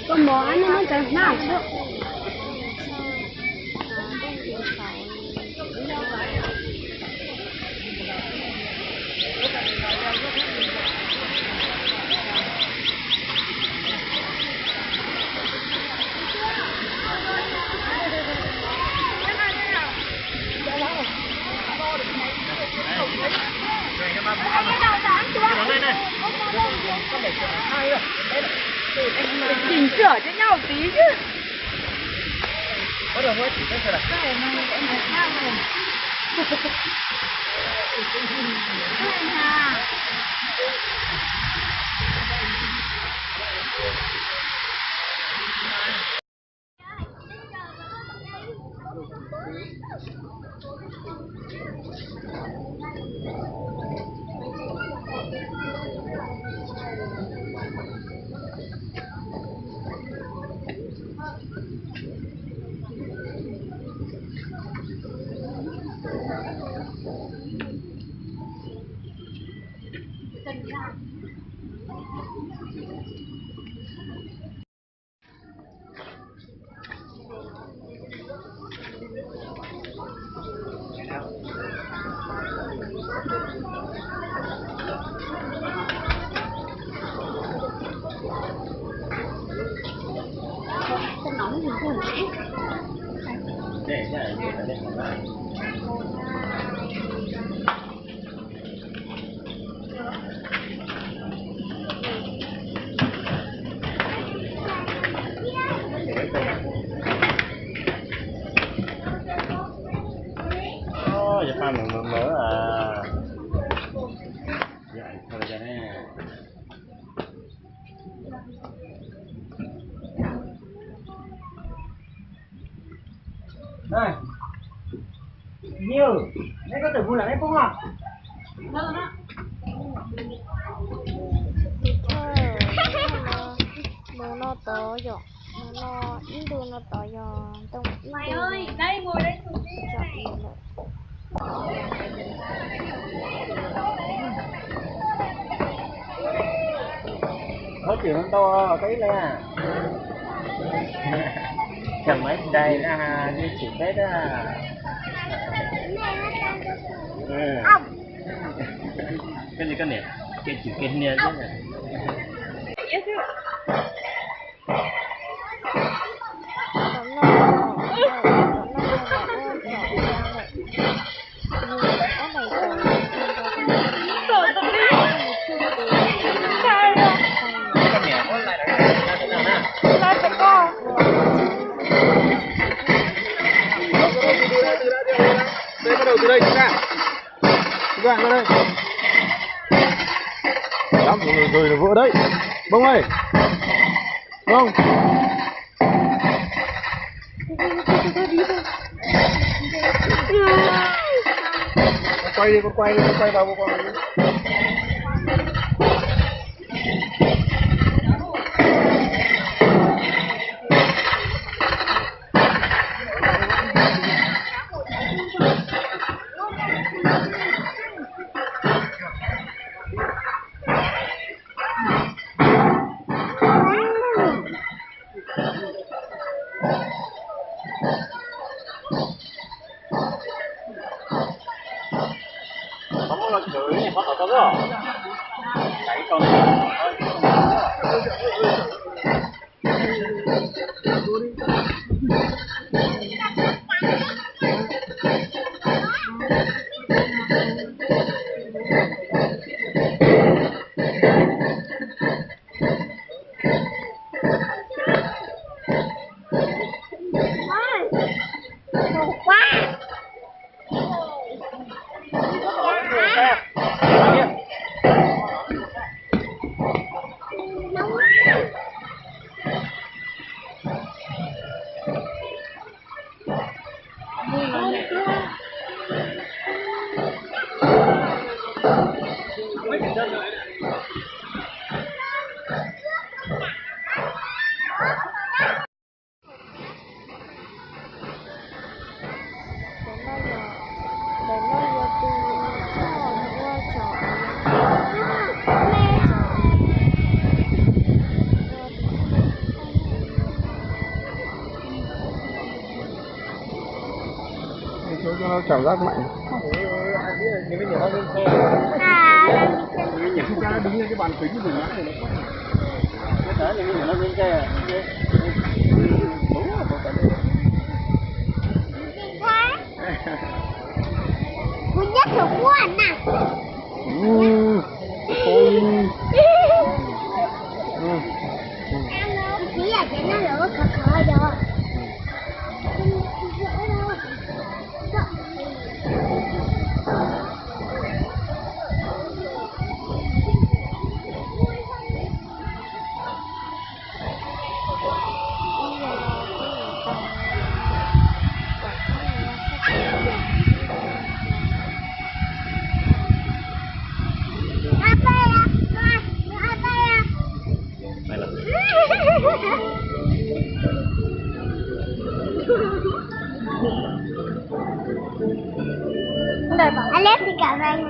Con bò anh nó chạy nào được. Chỉnh sửa cho nhau tí chứ. Có được không? Chỉ cái là Cái này nó cũng phải sao rồi. Con nóng thì không dễ. để lại. Giờ pha mình mỡ à. Vậy thôi cho nè. Đây. Nhiều. Đấy có thể vui là đấy không à? Nó to rồi, nó ít đu nó to rồi, tông ít Mày ơi, đây ngồi đây cùng đi này. Có chuyện nó to tí nè. Chẳng mấy đây là như chị Tết á. Cái gì cái này? Cái chữ cái này chứ nè. Đây bắt đầu từ đây chúng ta ra đây lắm rồi là vỡ đấy bông ơi bông con quay đi, con quay vào con. Kamu lagi ini apa kok? Kayak kon. Nó cảm giác mạnh. Những cái nhỏ lên xe. Những cái nhỏ đứng lên cái bàn phím của mình này nó quay. Cái đó những cái nhỏ lên xe. Đúng rồi, có cái đấy. Muốn nhất là quan à. Chỉ là cái nó lửa khờ rồi. Anh lép đi cà phê.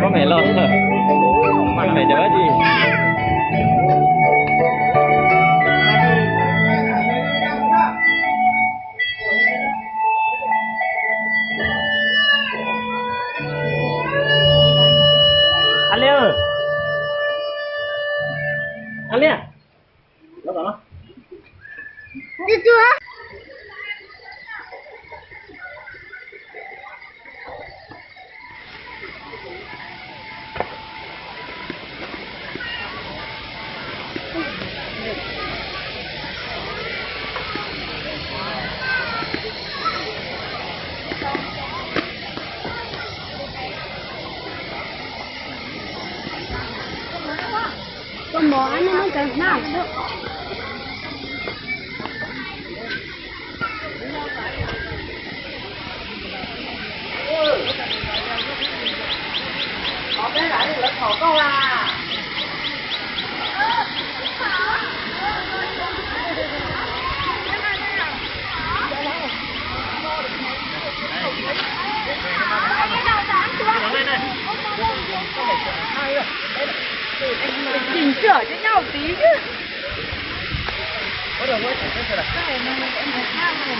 Có mẹ lo rồi. Mặt mẹ đỡ gì? Anh Lê ơi. Anh Lê. Nó bảo nó. Đi chưa? Con bò nó mới cần nào được. Có cái lại thì khổ câu à. Chỉnh sửa cho nhau tí chứ. Có được mới chỉnh sửa được. Cái này nó em phải khác rồi.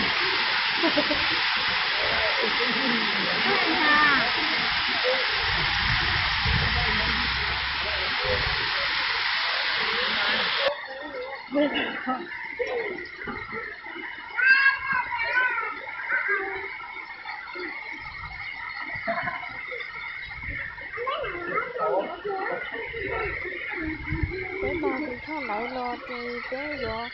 sợ lo thì bé vô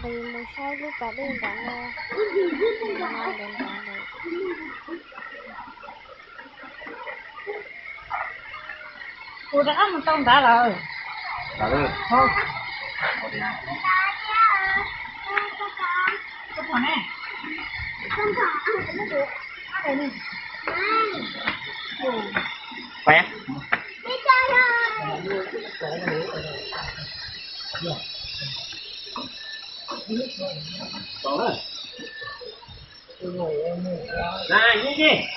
vì một số lúc bà đi bạn lo nó đến bạn rồi cô đã một tông đã rồi rồi thôi cái thằng này khỏe còn nữa này như gì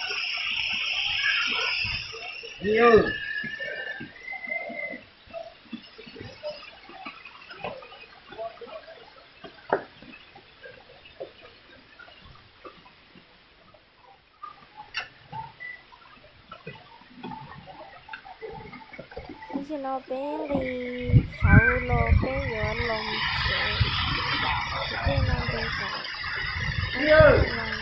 nhiều chứ nó bé đi sợ lo bé vô lòng sợ cái nó đi sợ